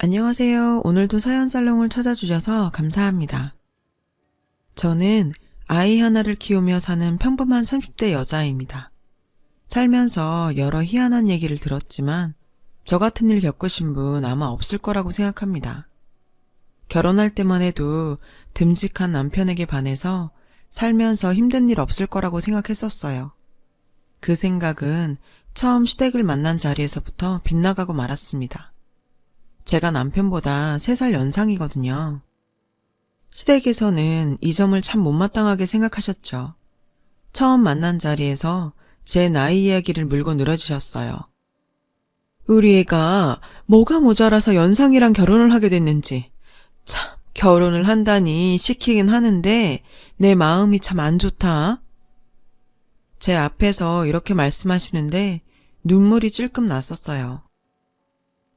안녕하세요. 오늘도 사연살롱을 찾아주셔서 감사합니다. 저는 아이 하나를 키우며 사는 평범한 30대 여자입니다. 살면서 여러 희한한 얘기를 들었지만 저 같은 일 겪으신 분 아마 없을 거라고 생각합니다. 결혼할 때만 해도 듬직한 남편에게 반해서 살면서 힘든 일 없을 거라고 생각했었어요. 그 생각은 처음 시댁을 만난 자리에서부터 빗나가고 말았습니다. 제가 남편보다 3살 연상이거든요. 시댁에서는 이 점을 참 못마땅하게 생각하셨죠. 처음 만난 자리에서 제 나이 이야기를 물고 늘어지셨어요. 우리 애가 뭐가 모자라서 연상이랑 결혼을 하게 됐는지. 참, 결혼을 한다니 시키긴 하는데 내 마음이 참 안 좋다. 제 앞에서 이렇게 말씀하시는데 눈물이 찔끔 났었어요.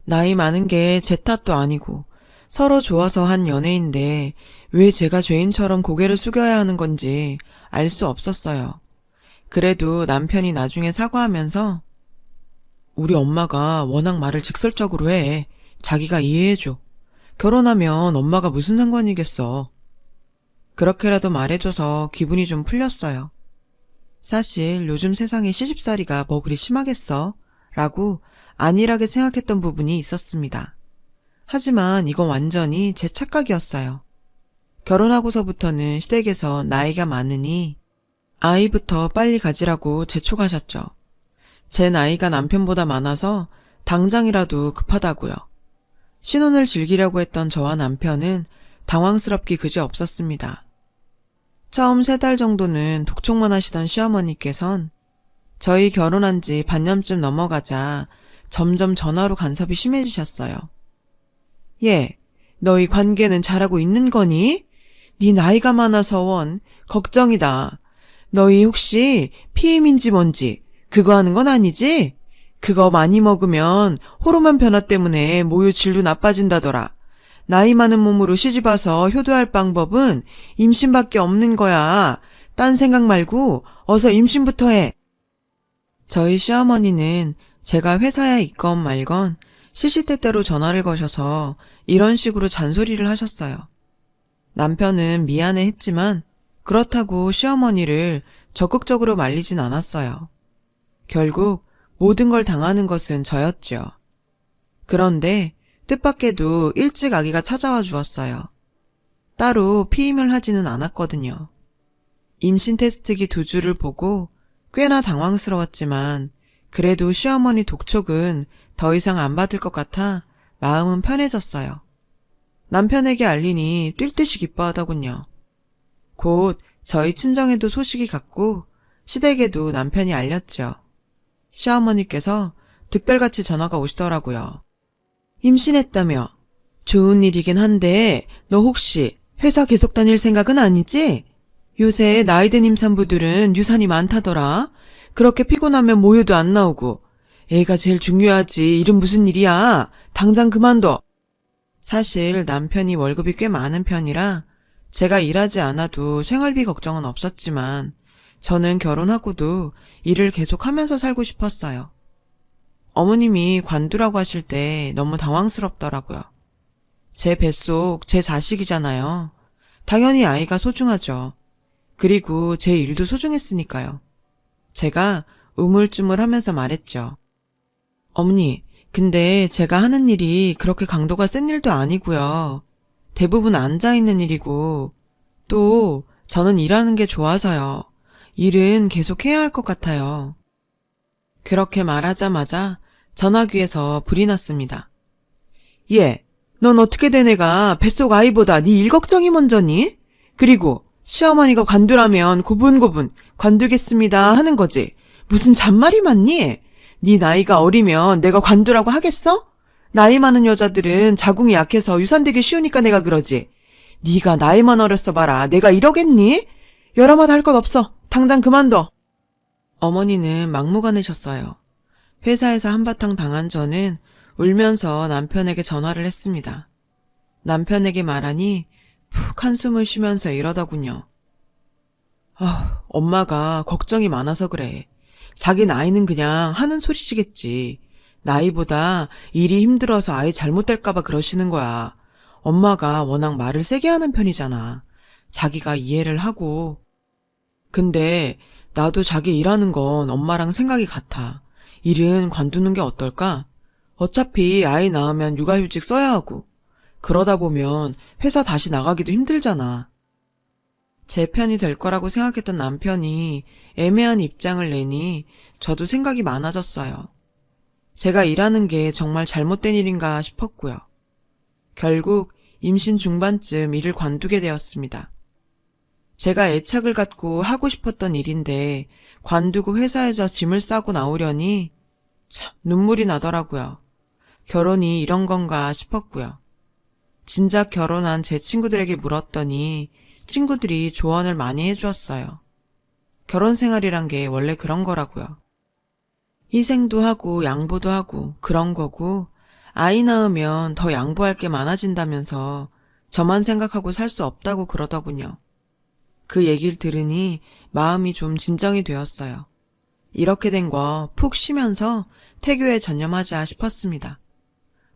나이 많은 게 제 탓도 아니고 서로 좋아서 한 연애인데 왜 제가 죄인처럼 고개를 숙여야 하는 건지 알 수 없었어요. 그래도 남편이 나중에 사과하면서 우리 엄마가 워낙 말을 직설적으로 해. 자기가 이해해줘. 결혼하면 엄마가 무슨 상관이겠어. 그렇게라도 말해줘서 기분이 좀 풀렸어요. 사실 요즘 세상에 시집살이가 뭐 그리 심하겠어? 라고 안일하게 생각했던 부분이 있었습니다. 하지만 이건 완전히 제 착각이었어요. 결혼하고서부터는 시댁에서 나이가 많으니 아이부터 빨리 가지라고 재촉하셨죠. 제 나이가 남편보다 많아서 당장이라도 급하다고요. 신혼을 즐기려고 했던 저와 남편은 당황스럽기 그지없었습니다. 처음 3달 정도는 독촉만 하시던 시어머니께선 저희 결혼한 지 반년쯤 넘어가자 점점 전화로 간섭이 심해지셨어요. 얘, 너희 관계는 잘하고 있는 거니? 네 나이가 많아서 원 걱정이다. 너희 혹시 피임인지 뭔지 그거 하는 건 아니지? 그거 많이 먹으면 호르몬 변화 때문에 모유 질도 나빠진다더라. 나이 많은 몸으로 시집와서 효도할 방법은 임신밖에 없는 거야. 딴 생각 말고 어서 임신부터 해. 저희 시어머니는 제가 회사에 있건 말건 시시때때로 전화를 거셔서 이런 식으로 잔소리를 하셨어요. 남편은 미안해 했지만 그렇다고 시어머니를 적극적으로 말리진 않았어요. 결국 모든 걸 당하는 것은 저였죠. 그런데 뜻밖에도 일찍 아기가 찾아와 주었어요. 따로 피임을 하지는 않았거든요. 임신 테스트기 2주를 보고 꽤나 당황스러웠지만 그래도 시어머니 독촉은 더 이상 안 받을 것 같아 마음은 편해졌어요. 남편에게 알리니 뛸 듯이 기뻐하더군요. 곧 저희 친정에도 소식이 갔고 시댁에도 남편이 알렸죠. 시어머니께서 득달같이 전화가 오시더라고요. 임신했다며. 좋은 일이긴 한데 너 혹시 회사 계속 다닐 생각은 아니지? 요새 나이든 임산부들은 유산이 많다더라. 그렇게 피곤하면 모유도 안 나오고. 애가 제일 중요하지. 일은 무슨 일이야. 당장 그만둬. 사실 남편이 월급이 꽤 많은 편이라 제가 일하지 않아도 생활비 걱정은 없었지만 저는 결혼하고도 일을 계속하면서 살고 싶었어요. 어머님이 관두라고 하실 때 너무 당황스럽더라고요. 제 뱃속 제 자식이잖아요. 당연히 아이가 소중하죠. 그리고 제 일도 소중했으니까요. 제가 우물쭈물하면서 말했죠. 어머니, 근데 제가 하는 일이 그렇게 강도가 센 일도 아니고요. 대부분 앉아있는 일이고 또 저는 일하는 게 좋아서요. 일은 계속 해야 할 것 같아요. 그렇게 말하자마자 전화기에서 불이 났습니다. 얘, 넌 어떻게 된 애가 뱃속 아이보다 네 일 걱정이 먼저니? 그리고 시어머니가 관두라면 고분고분 관두겠습니다 하는 거지. 무슨 잔말이 많니? 네 나이가 어리면 내가 관두라고 하겠어? 나이 많은 여자들은 자궁이 약해서 유산되기 쉬우니까 내가 그러지. 네가 나이만 어렸어 봐라. 내가 이러겠니? 여러 말 할 것 없어. 당장 그만둬. 어머니는 막무가내셨어요. 회사에서 한바탕 당한 저는 울면서 남편에게 전화를 했습니다. 남편에게 말하니 푹 한숨을 쉬면서 이러더군요. 엄마가 걱정이 많아서 그래. 자기 나이는 그냥 하는 소리시겠지. 나이보다 일이 힘들어서 아이 잘못될까봐 그러시는 거야. 엄마가 워낙 말을 세게 하는 편이잖아. 자기가 이해를 하고. 근데 나도 자기 일하는 건 엄마랑 생각이 같아. 일은 관두는 게 어떨까? 어차피 아이 낳으면 육아휴직 써야 하고. 그러다 보면 회사 다시 나가기도 힘들잖아. 제 편이 될 거라고 생각했던 남편이 애매한 입장을 내니 저도 생각이 많아졌어요. 제가 일하는 게 정말 잘못된 일인가 싶었고요. 결국 임신 중반쯤 일을 관두게 되었습니다. 제가 애착을 갖고 하고 싶었던 일인데 관두고 회사에서 짐을 싸고 나오려니 참 눈물이 나더라고요. 결혼이 이런 건가 싶었고요. 진작 결혼한 제 친구들에게 물었더니 친구들이 조언을 많이 해주었어요. 결혼 생활이란 게 원래 그런 거라고요. 희생도 하고 양보도 하고 그런 거고 아이 낳으면 더 양보할 게 많아진다면서 저만 생각하고 살 수 없다고 그러더군요. 그 얘기를 들으니 마음이 좀 진정이 되었어요. 이렇게 된 거 푹 쉬면서 태교에 전념하자 싶었습니다.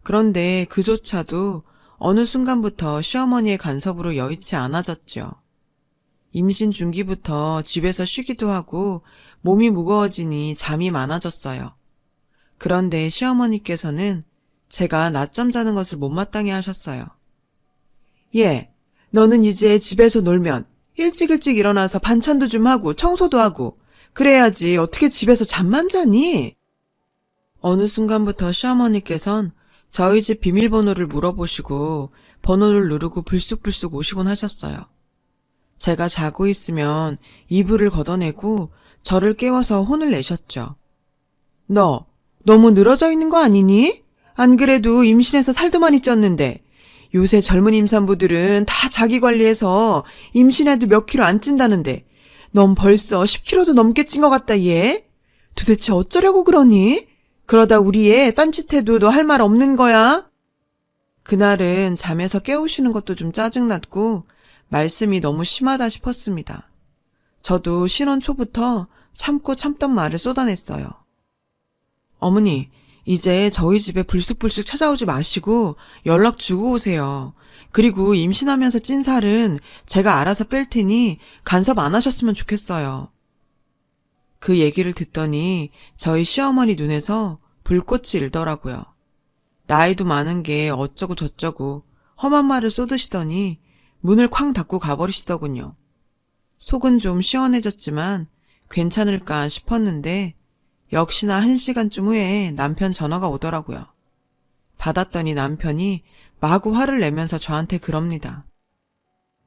그런데 그조차도 어느 순간부터 시어머니의 간섭으로 여의치 않아졌죠. 임신 중기부터 집에서 쉬기도 하고 몸이 무거워지니 잠이 많아졌어요. 그런데 시어머니께서는 제가 낮잠 자는 것을 못마땅해 하셨어요. 얘, 너는 이제 집에서 놀면 일찍 일어나서 반찬도 좀 하고 청소도 하고 그래야지 어떻게 집에서 잠만 자니? 어느 순간부터 시어머니께선 저희 집 비밀번호를 물어보시고 번호를 누르고 불쑥불쑥 오시곤 하셨어요. 제가 자고 있으면 이불을 걷어내고 저를 깨워서 혼을 내셨죠. 너 너무 늘어져 있는 거 아니니? 안 그래도 임신해서 살도 많이 쪘는데 요새 젊은 임산부들은 다 자기 관리해서 임신해도 몇 킬로 안 찐다는데 넌 벌써 10킬로도 넘게 찐 것 같다 얘. 도대체 어쩌려고 그러니? 그러다 우리 애 딴짓해도 너 할 말 없는 거야? 그날은 잠에서 깨우시는 것도 좀 짜증났고 말씀이 너무 심하다 싶었습니다. 저도 신혼 초부터 참고 참던 말을 쏟아냈어요. 어머니, 이제 저희 집에 불쑥불쑥 찾아오지 마시고 연락 주고 오세요. 그리고 임신하면서 찐 살은 제가 알아서 뺄 테니 간섭 안 하셨으면 좋겠어요. 그 얘기를 듣더니 저희 시어머니 눈에서 불꽃이 일더라고요. 나이도 많은 게 어쩌고 저쩌고 험한 말을 쏟으시더니 문을 쾅 닫고 가버리시더군요. 속은 좀 시원해졌지만 괜찮을까 싶었는데 역시나 1시간쯤 후에 남편 전화가 오더라고요. 받았더니 남편이 마구 화를 내면서 저한테 그럽니다.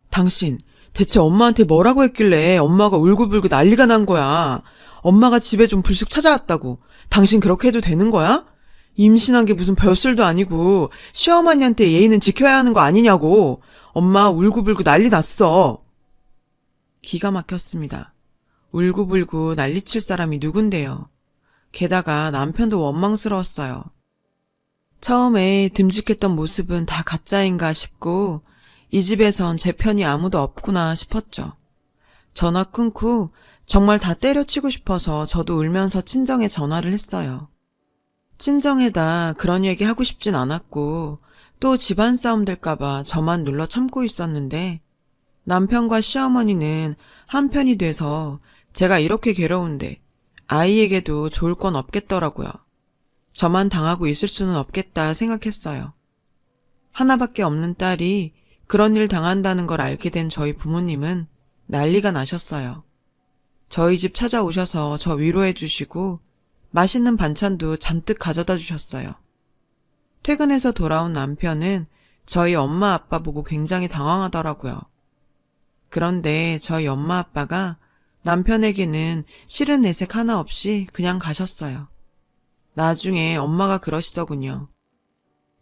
당신 대체 엄마한테 뭐라고 했길래 엄마가 울고불고 난리가 난 거야. 엄마가 집에 좀 불쑥 찾아왔다고. 당신 그렇게 해도 되는 거야? 임신한 게 무슨 벼슬도 아니고 시어머니한테 예의는 지켜야 하는 거 아니냐고. 엄마 울고불고 난리 났어. 기가 막혔습니다. 울고불고 난리칠 사람이 누군데요. 게다가 남편도 원망스러웠어요. 처음에 듬직했던 모습은 다 가짜인가 싶고 이 집에선 제 편이 아무도 없구나 싶었죠. 전화 끊고 정말 다 때려치고 싶어서 저도 울면서 친정에 전화를 했어요. 친정에다 그런 얘기 하고 싶진 않았고 또 집안 싸움 될까봐 저만 눌러 참고 있었는데 남편과 시어머니는 한편이 돼서 제가 이렇게 괴로운데 아이에게도 좋을 건 없겠더라고요. 저만 당하고 있을 수는 없겠다 생각했어요. 하나밖에 없는 딸이 그런 일 당한다는 걸 알게 된 저희 부모님은 난리가 나셨어요. 저희 집 찾아오셔서 저 위로해 주시고 맛있는 반찬도 잔뜩 가져다 주셨어요. 퇴근해서 돌아온 남편은 저희 엄마 아빠 보고 굉장히 당황하더라고요. 그런데 저희 엄마 아빠가 남편에게는 싫은 내색 하나 없이 그냥 가셨어요. 나중에 엄마가 그러시더군요.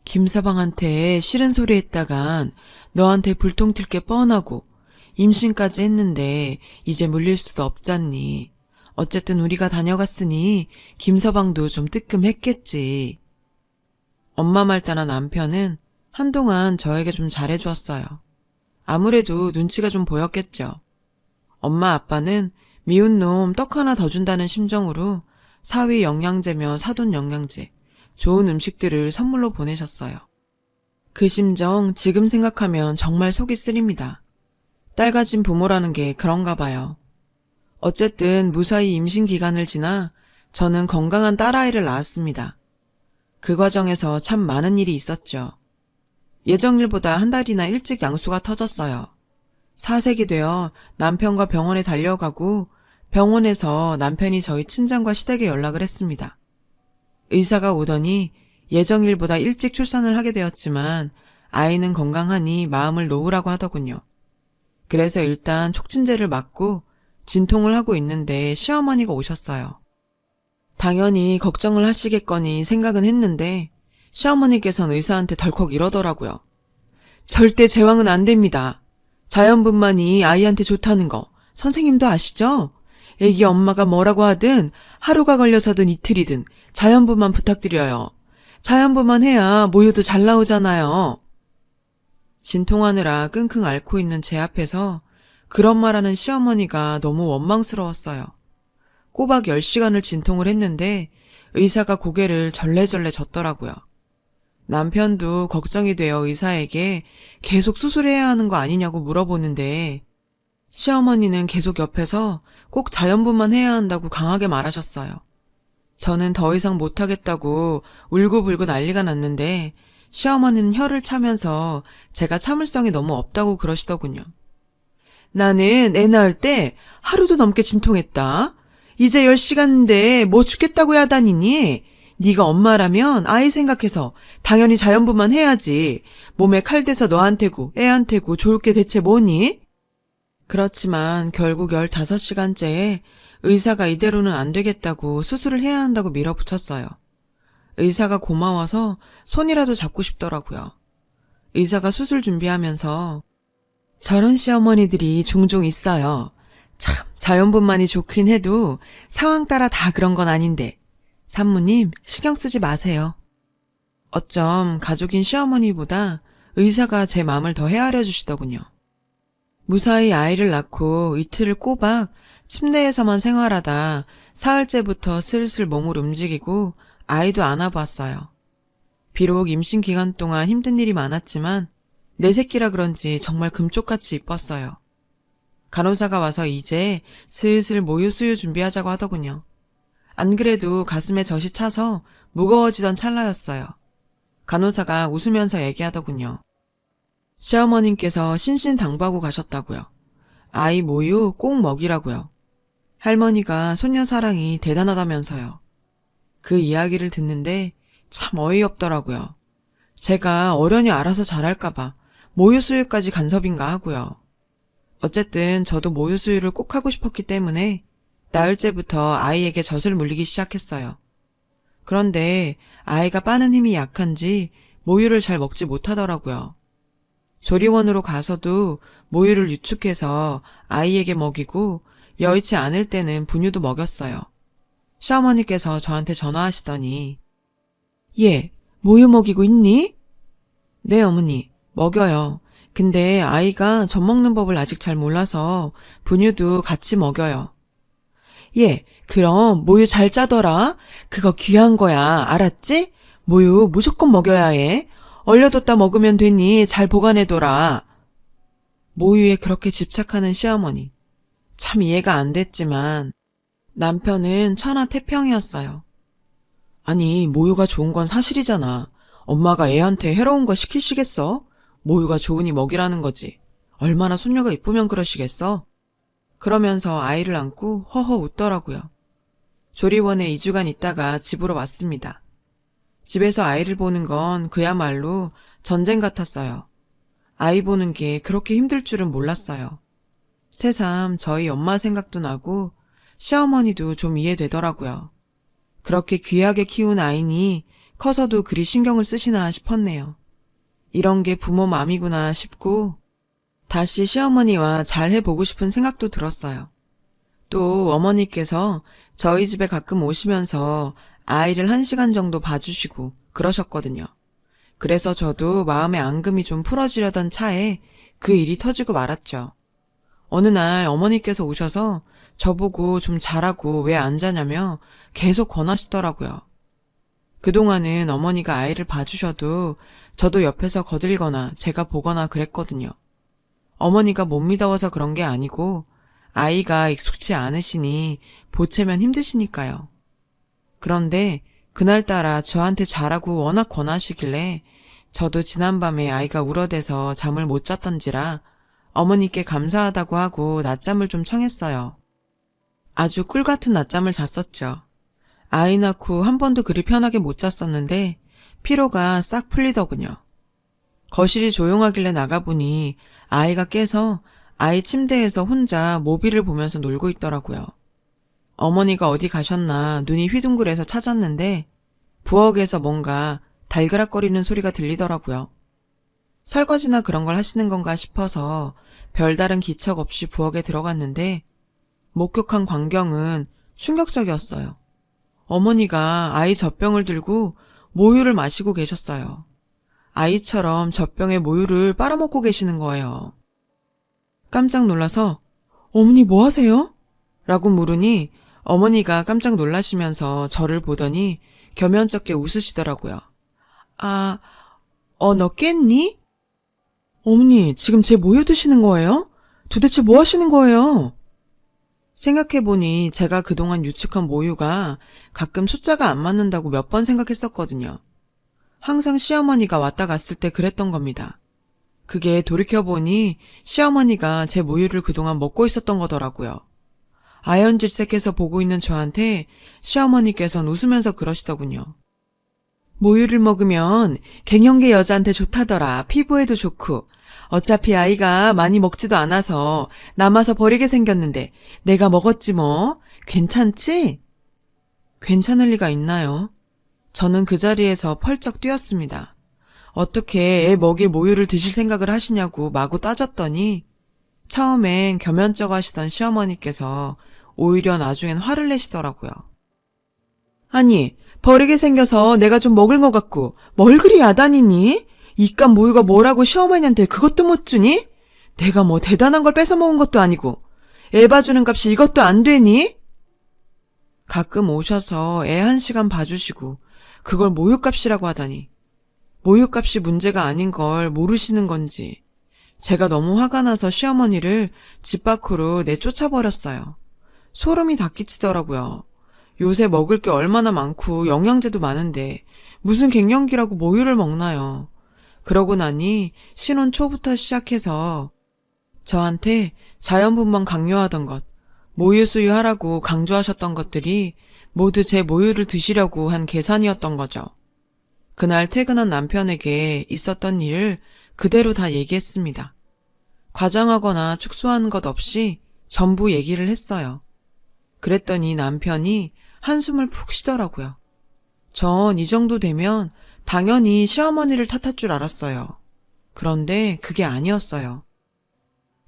김서방한테 싫은 소리 했다간 너한테 불통 튈 게 뻔하고 임신까지 했는데 이제 물릴 수도 없잖니. 어쨌든 우리가 다녀갔으니 김서방도 좀 뜨끔했겠지. 엄마 말 따라 남편은 한동안 저에게 좀 잘해주었어요. 아무래도 눈치가 좀 보였겠죠. 엄마 아빠는 미운 놈 떡 하나 더 준다는 심정으로 사위 영양제며 사돈 영양제, 좋은 음식들을 선물로 보내셨어요. 그 심정 지금 생각하면 정말 속이 쓰립니다. 딸 가진 부모라는 게 그런가 봐요. 어쨌든 무사히 임신 기간을 지나 저는 건강한 딸아이를 낳았습니다. 그 과정에서 참 많은 일이 있었죠. 예정일보다 한 달이나 일찍 양수가 터졌어요. 사색이 되어 남편과 병원에 달려가고 병원에서 남편이 저희 친정과 시댁에 연락을 했습니다. 의사가 오더니 예정일보다 일찍 출산을 하게 되었지만 아이는 건강하니 마음을 놓으라고 하더군요. 그래서 일단 촉진제를 맞고 진통을 하고 있는데 시어머니가 오셨어요. 당연히 걱정을 하시겠거니 생각은 했는데 시어머니께서는 의사한테 덜컥 이러더라고요. 절대 제왕은 안 됩니다. 자연분만이 아이한테 좋다는 거 선생님도 아시죠? 애기 엄마가 뭐라고 하든 하루가 걸려서든 이틀이든 자연분만 부탁드려요. 자연분만 해야 모유도 잘 나오잖아요. 진통하느라 끙끙 앓고 있는 제 앞에서 그런 말하는 시어머니가 너무 원망스러웠어요. 꼬박 10시간을 진통을 했는데 의사가 고개를 절레절레 젓더라고요. 남편도 걱정이 되어 의사에게 계속 수술해야 하는 거 아니냐고 물어보는데 시어머니는 계속 옆에서 꼭 자연분만 해야 한다고 강하게 말하셨어요. 저는 더 이상 못하겠다고 울고불고 난리가 났는데 시어머니는 혀를 차면서 제가 참을성이 너무 없다고 그러시더군요. 나는 애 낳을 때 하루도 넘게 진통했다. 이제 10시간인데 뭐 죽겠다고 하다니니? 네가 엄마라면 아이 생각해서 당연히 자연분만 해야지. 몸에 칼 대서 너한테고 애한테고 좋을 게 대체 뭐니? 그렇지만 결국 15시간째에 의사가 이대로는 안 되겠다고 수술을 해야 한다고 밀어붙였어요. 의사가 고마워서 손이라도 잡고 싶더라고요. 의사가 수술 준비하면서 저런 시어머니들이 종종 있어요. 참 자연분만이 좋긴 해도 상황 따라 다 그런 건 아닌데 산모님 신경 쓰지 마세요. 어쩜 가족인 시어머니보다 의사가 제 마음을 더 헤아려 주시더군요. 무사히 아이를 낳고 이틀을 꼬박 침대에서만 생활하다 사흘째부터 슬슬 몸을 움직이고 아이도 안아봤어요. 비록 임신 기간 동안 힘든 일이 많았지만 내 새끼라 그런지 정말 금쪽같이 이뻤어요. 간호사가 와서 이제 슬슬 모유 수유 준비하자고 하더군요. 안 그래도 가슴에 젖이 차서 무거워지던 찰나였어요. 간호사가 웃으면서 얘기하더군요. 시어머님께서 신신당부하고 가셨다고요. 아이 모유 꼭 먹이라고요. 할머니가 손녀 사랑이 대단하다면서요. 그 이야기를 듣는데 참 어이없더라고요. 제가 어련히 알아서 잘할까봐 모유 수유까지 간섭인가 하고요. 어쨌든 저도 모유 수유를 꼭 하고 싶었기 때문에 나흘째부터 아이에게 젖을 물리기 시작했어요. 그런데 아이가 빠는 힘이 약한지 모유를 잘 먹지 못하더라고요. 조리원으로 가서도 모유를 유축해서 아이에게 먹이고 여의치 않을 때는 분유도 먹였어요. 시어머니께서 저한테 전화하시더니 얘 모유 먹이고 있니? 네 어머니 먹여요. 근데 아이가 젖 먹는 법을 아직 잘 몰라서 분유도 같이 먹여요. 얘 그럼 모유 잘 짜더라. 그거 귀한 거야. 알았지? 모유 무조건 먹여야 해. 얼려뒀다 먹으면 되니 잘 보관해둬라. 모유에 그렇게 집착하는 시어머니. 참 이해가 안 됐지만 남편은 천하태평이었어요. 아니 모유가 좋은 건 사실이잖아. 엄마가 애한테 해로운 거 시키시겠어? 모유가 좋으니 먹이라는 거지. 얼마나 손녀가 이쁘면 그러시겠어? 그러면서 아이를 안고 허허 웃더라고요. 조리원에 2주간 있다가 집으로 왔습니다. 집에서 아이를 보는 건 그야말로 전쟁 같았어요. 아이 보는 게 그렇게 힘들 줄은 몰랐어요. 새삼 저희 엄마 생각도 나고 시어머니도 좀 이해되더라고요. 그렇게 귀하게 키운 아이니 커서도 그리 신경을 쓰시나 싶었네요. 이런 게 부모 마음이구나 싶고 다시 시어머니와 잘 해보고 싶은 생각도 들었어요. 또 어머니께서 저희 집에 가끔 오시면서 아이를 1시간 정도 봐주시고 그러셨거든요. 그래서 저도 마음의 앙금이 좀 풀어지려던 차에 그 일이 터지고 말았죠. 어느 날 어머니께서 오셔서 저보고 좀 자라고 왜 안 자냐며 계속 권하시더라고요. 그동안은 어머니가 아이를 봐주셔도 저도 옆에서 거들거나 제가 보거나 그랬거든요. 어머니가 못 믿어서 그런 게 아니고 아이가 익숙치 않으시니 보채면 힘드시니까요. 그런데 그날따라 저한테 자라고 워낙 권하시길래 저도 지난밤에 아이가 울어대서 잠을 못 잤던지라 어머니께 감사하다고 하고 낮잠을 좀 청했어요. 아주 꿀같은 낮잠을 잤었죠. 아이 낳고 한 번도 그리 편하게 못 잤었는데 피로가 싹 풀리더군요. 거실이 조용하길래 나가보니 아이가 깨서 아이 침대에서 혼자 모비를 보면서 놀고 있더라고요. 어머니가 어디 가셨나 눈이 휘둥그레서 찾았는데 부엌에서 뭔가 달그락거리는 소리가 들리더라고요. 설거지나 그런 걸 하시는 건가 싶어서 별다른 기척 없이 부엌에 들어갔는데 목격한 광경은 충격적이었어요. 어머니가 아이 젖병을 들고 모유를 마시고 계셨어요. 아이처럼 젖병에 모유를 빨아먹고 계시는 거예요. 깜짝 놀라서 어머니 뭐 하세요? 라고 물으니 어머니가 깜짝 놀라시면서 저를 보더니 겸연쩍게 웃으시더라고요. 너 깼니? 어머니 지금 제 모유 드시는 거예요? 도대체 뭐 하시는 거예요? 생각해보니 제가 그동안 유축한 모유가 가끔 숫자가 안 맞는다고 몇 번 생각했었거든요. 항상 시어머니가 왔다 갔을 때 그랬던 겁니다. 그게 돌이켜보니 시어머니가 제 모유를 그동안 먹고 있었던 거더라고요. 아연질색해서 보고 있는 저한테 시어머니께서는 웃으면서 그러시더군요. 모유를 먹으면 갱년기 여자한테 좋다더라. 피부에도 좋고. 어차피 아이가 많이 먹지도 않아서 남아서 버리게 생겼는데 내가 먹었지 뭐. 괜찮지? 괜찮을 리가 있나요? 저는 그 자리에서 펄쩍 뛰었습니다. 어떻게 애 먹일 모유를 드실 생각을 하시냐고 마구 따졌더니 처음엔 겸연쩍 하시던 시어머니께서 오히려 나중엔 화를 내시더라고요. 아니, 버리게 생겨서 내가 좀 먹을 것 같고 뭘 그리 야단이니? 이깟 모유가 뭐라고 시어머니한테 그것도 못 주니? 내가 뭐 대단한 걸 뺏어 먹은 것도 아니고 애 봐주는 값이 이것도 안 되니? 가끔 오셔서 애 1시간 봐주시고 그걸 모유값이라고 하다니 모유값이 문제가 아닌 걸 모르시는 건지 제가 너무 화가 나서 시어머니를 집 밖으로 내쫓아버렸어요. 소름이 다 끼치더라고요. 요새 먹을 게 얼마나 많고 영양제도 많은데 무슨 갱년기라고 모유를 먹나요? 그러고 나니 신혼 초부터 시작해서 저한테 자연분만 강요하던 것, 모유 수유하라고 강조하셨던 것들이 모두 제 모유를 드시려고 한 계산이었던 거죠. 그날 퇴근한 남편에게 있었던 일을 그대로 다 얘기했습니다. 과장하거나 축소하는 것 없이 전부 얘기를 했어요. 그랬더니 남편이 한숨을 푹 쉬더라고요. 전 이 정도 되면 당연히 시어머니를 탓할 줄 알았어요. 그런데 그게 아니었어요.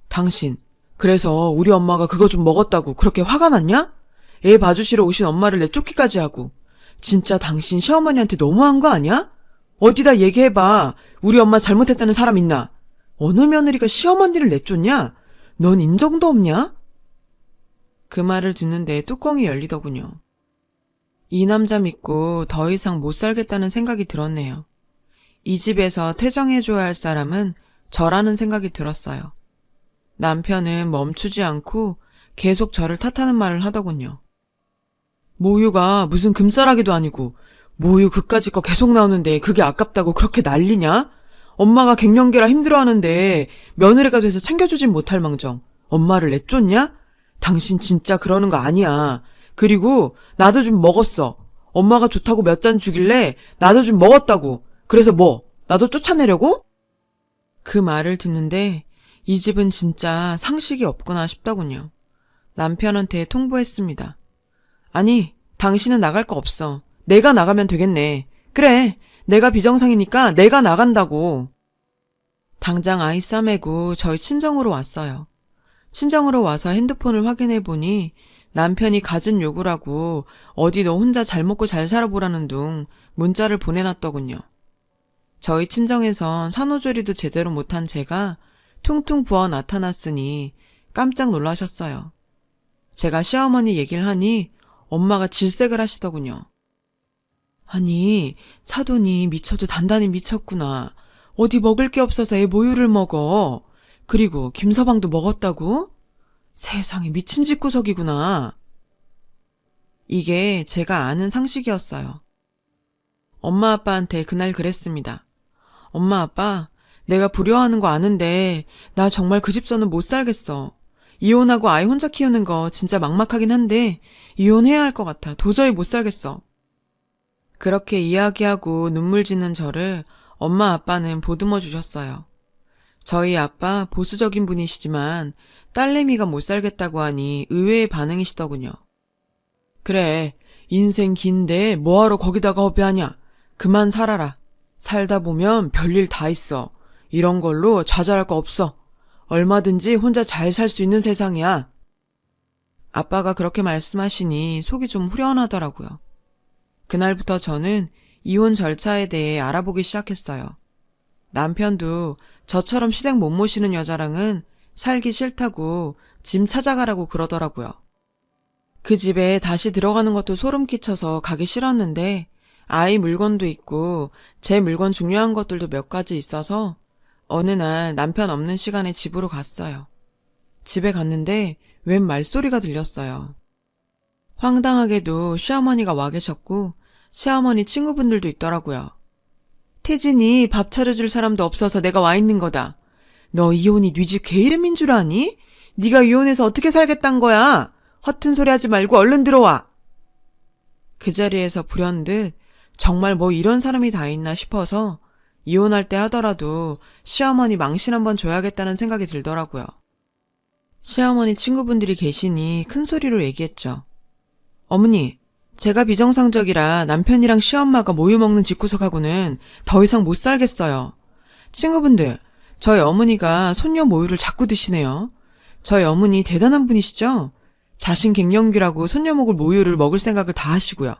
당신, 그래서 우리 엄마가 그거 좀 먹었다고 그렇게 화가 났냐? 애 봐주시러 오신 엄마를 내쫓기까지 하고. 진짜 당신 시어머니한테 너무한 거 아니야? 어디다 얘기해봐. 우리 엄마 잘못했다는 사람 있나? 어느 며느리가 시어머니를 내쫓냐? 넌 인정도 없냐? 그 말을 듣는데 뚜껑이 열리더군요. 이 남자 믿고 더 이상 못 살겠다는 생각이 들었네요. 이 집에서 퇴정해줘야 할 사람은 저라는 생각이 들었어요. 남편은 멈추지 않고 계속 저를 탓하는 말을 하더군요. 모유가 무슨 금싸라기도 아니고 모유 그까짓 거 계속 나오는데 그게 아깝다고 그렇게 난리냐? 엄마가 갱년기라 힘들어하는데 며느리가 돼서 챙겨주진 못할 망정 엄마를 내쫓냐? 당신 진짜 그러는 거 아니야. 그리고 나도 좀 먹었어. 엄마가 좋다고 몇 잔 주길래 나도 좀 먹었다고. 그래서 뭐? 나도 쫓아내려고? 그 말을 듣는데 이 집은 진짜 상식이 없구나 싶더군요. 남편한테 통보했습니다. 아니, 당신은 나갈 거 없어. 내가 나가면 되겠네. 그래, 내가 비정상이니까 내가 나간다고. 당장 아이 싸매고 저희 친정으로 왔어요. 친정으로 와서 핸드폰을 확인해 보니 남편이 갖은 요구라고 어디 너 혼자 잘 먹고 잘 살아보라는 둥 문자를 보내놨더군요. 저희 친정에선 산후조리도 제대로 못한 제가 퉁퉁 부어 나타났으니 깜짝 놀라셨어요. 제가 시어머니 얘기를 하니 엄마가 질색을 하시더군요. 아니, 사돈이 미쳐도 단단히 미쳤구나. 어디 먹을 게 없어서 애 모유를 먹어. 그리고 김서방도 먹었다고? 세상에 미친 집구석이구나. 이게 제가 아는 상식이었어요. 엄마 아빠한테 그날 그랬습니다. 엄마 아빠, 내가 불효하는 거 아는데 나 정말 그 집서는 못 살겠어. 이혼하고 아이 혼자 키우는 거 진짜 막막하긴 한데 이혼해야 할 것 같아. 도저히 못 살겠어. 그렇게 이야기하고 눈물 짓는 저를 엄마 아빠는 보듬어 주셨어요. 저희 아빠 보수적인 분이시지만 딸내미가 못 살겠다고 하니 의외의 반응이시더군요. 그래, 인생 긴데 뭐하러 거기다가 허비하냐. 그만 살아라. 살다 보면 별일 다 있어. 이런 걸로 좌절할 거 없어. 얼마든지 혼자 잘 살 수 있는 세상이야. 아빠가 그렇게 말씀하시니 속이 좀 후련하더라고요. 그날부터 저는 이혼 절차에 대해 알아보기 시작했어요. 남편도 저처럼 시댁 못 모시는 여자랑은 살기 싫다고 짐 찾아가라고 그러더라고요. 그 집에 다시 들어가는 것도 소름 끼쳐서 가기 싫었는데 아이 물건도 있고 제 물건 중요한 것들도 몇 가지 있어서 어느 날 남편 없는 시간에 집으로 갔어요. 집에 갔는데 웬 말소리가 들렸어요. 황당하게도 시어머니가 와 계셨고 시어머니 친구분들도 있더라고요. 태진이 밥 차려줄 사람도 없어서 내가 와 있는 거다. 너 이혼이 네 집 개 이름인 줄 아니? 네가 이혼해서 어떻게 살겠단 거야? 허튼 소리 하지 말고 얼른 들어와. 그 자리에서 불현듯 정말 뭐 이런 사람이 다 있나 싶어서 이혼할 때 하더라도 시어머니 망신 한번 줘야겠다는 생각이 들더라고요. 시어머니 친구분들이 계시니 큰 소리로 얘기했죠. 어머니, 제가 비정상적이라 남편이랑 시엄마가 모유 먹는 집구석하고는 더 이상 못 살겠어요. 친구분들, 저희 어머니가 손녀 모유를 자꾸 드시네요. 저희 어머니 대단한 분이시죠? 자신 갱년기라고 손녀 먹을 모유를 먹을 생각을 다 하시고요.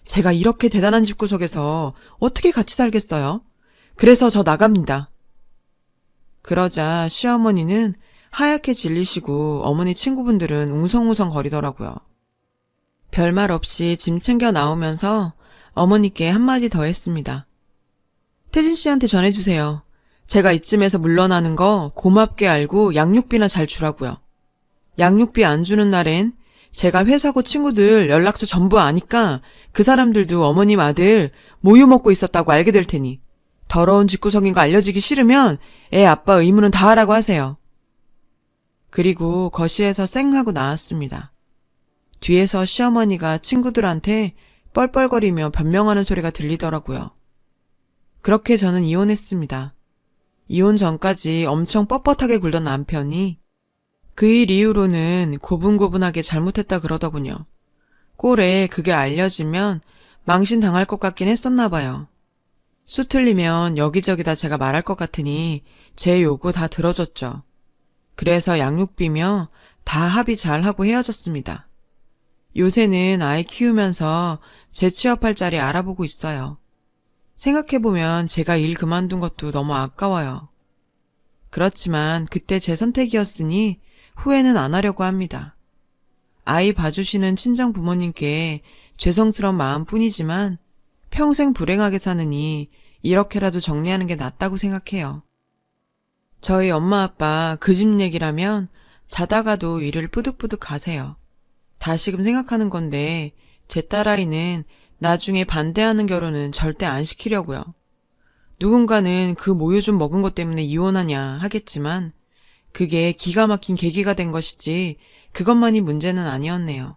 제가 이렇게 대단한 집구석에서 어떻게 같이 살겠어요? 그래서 저 나갑니다. 그러자 시어머니는 하얗게 질리시고 어머니 친구분들은 웅성웅성 거리더라고요. 별말 없이 짐 챙겨 나오면서 어머니께 한마디 더 했습니다. 태진 씨한테 전해주세요. 제가 이쯤에서 물러나는 거 고맙게 알고 양육비나 잘 주라고요. 양육비 안 주는 날엔 제가 회사고 친구들 연락처 전부 아니까 그 사람들도 어머님 아들 모유 먹고 있었다고 알게 될 테니 더러운 집구석인 거 알려지기 싫으면 애 아빠 의무는 다 하라고 하세요. 그리고 거실에서 쌩 하고 나왔습니다. 뒤에서 시어머니가 친구들한테 뻘뻘거리며 변명하는 소리가 들리더라고요. 그렇게 저는 이혼했습니다. 이혼 전까지 엄청 뻣뻣하게 굴던 남편이 그 일 이후로는 고분고분하게 잘못했다 그러더군요. 꼴에 그게 알려지면 망신 당할 것 같긴 했었나 봐요. 수 틀리면 여기저기다 제가 말할 것 같으니 제 요구 다 들어줬죠. 그래서 양육비며 다 합의 잘하고 헤어졌습니다. 요새는 아이 키우면서 재취업할 자리 알아보고 있어요. 생각해보면 제가 일 그만둔 것도 너무 아까워요. 그렇지만 그때 제 선택이었으니 후회는 안 하려고 합니다. 아이 봐주시는 친정 부모님께 죄송스러운 마음뿐이지만 평생 불행하게 사느니 이렇게라도 정리하는 게 낫다고 생각해요. 저희 엄마 아빠 그 집 얘기라면 자다가도 이를 뿌득뿌득 가세요. 다시금 생각하는 건데 제 딸아이는 나중에 반대하는 결혼은 절대 안 시키려고요. 누군가는 그 모유 좀 먹은 것 때문에 이혼하냐 하겠지만 그게 기가 막힌 계기가 된 것이지 그것만이 문제는 아니었네요.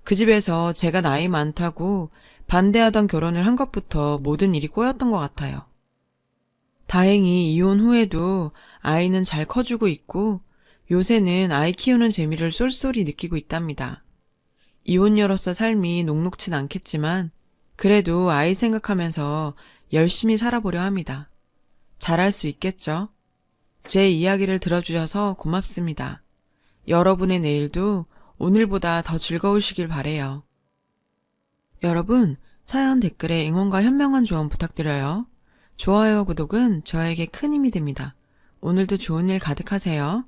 그 집에서 제가 나이 많다고 반대하던 결혼을 한 것부터 모든 일이 꼬였던 것 같아요. 다행히 이혼 후에도 아이는 잘 커주고 있고 요새는 아이 키우는 재미를 쏠쏠히 느끼고 있답니다. 이혼녀로서 삶이 녹록진 않겠지만 그래도 아이 생각하면서 열심히 살아보려 합니다. 잘할 수 있겠죠? 제 이야기를 들어주셔서 고맙습니다. 여러분의 내일도 오늘보다 더 즐거우시길 바래요. 여러분, 사연 댓글에 응원과 현명한 조언 부탁드려요. 좋아요와 구독은 저에게 큰 힘이 됩니다. 오늘도 좋은 일 가득하세요.